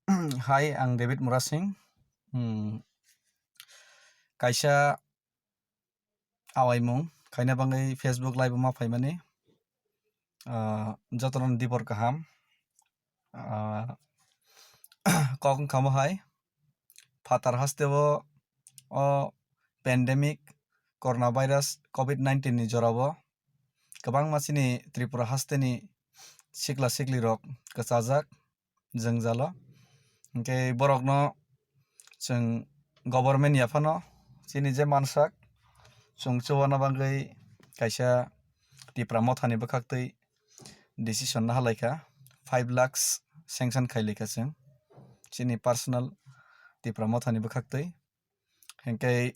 Hi, ang David Murasing. Kaisa awaimung kaina bangai Facebook live ma faimani. Jotoron Tipra Kaham Kok kamo hai. Phartar Hastio o pandemic coronavirus COVID-19 ni jorabo. Kabang masini Tipra Hastini Sikla Sikli rok kachajak jongjalo. Hingke borokno जों government yafano chini je mansak जों chubanai bangai kaisa Tipra Motha ni 5Lakh Tei decision na halaika 5 lakhs sanction khailika जों chini personal Tipra Motha ni 5Lakh Tei hingke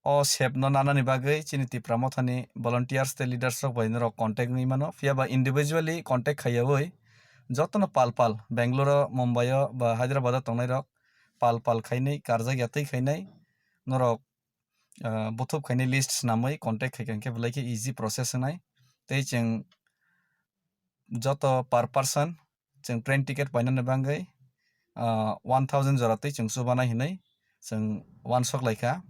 o sep no nana ni bagai chini Tipra Motha ni volunteers te leaders rok bai rok contact ni mano phiaba individually contact khayawoi jotono pal Bangalore Mumbai ba Hyderabad tongnai rok pal khainai karjak yatui khainai norok butup khainai list snamoi contact khaikanke belai ke easy process wngnai tei जों joto per person जों train ticket painani bangai 1000 jora tei जों chubanai hinui जों wansok laika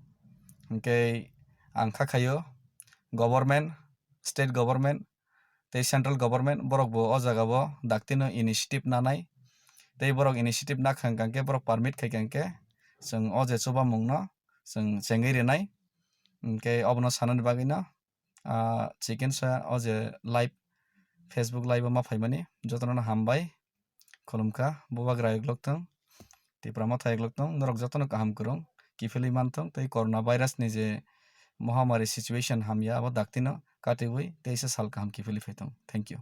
hingke ang khayo government state government tei central government borok bo o jaga bo daktino initiative nanai tei borok initiative nakhang kangke borok permit khaikangke जों o je chubamung no जों chengui rwnai hingke obono sanani bagui no chikisa o je live Facebook live ma faimani jotono no hambai khulumkha bubagra egloktung Tipra Motha egloktung norok jotono kaham kwrung kifili mantong tei coronavirus ni je mohamari situation hamya abo daktino katiwui teisa sal kaham kifili faitong. Thank you.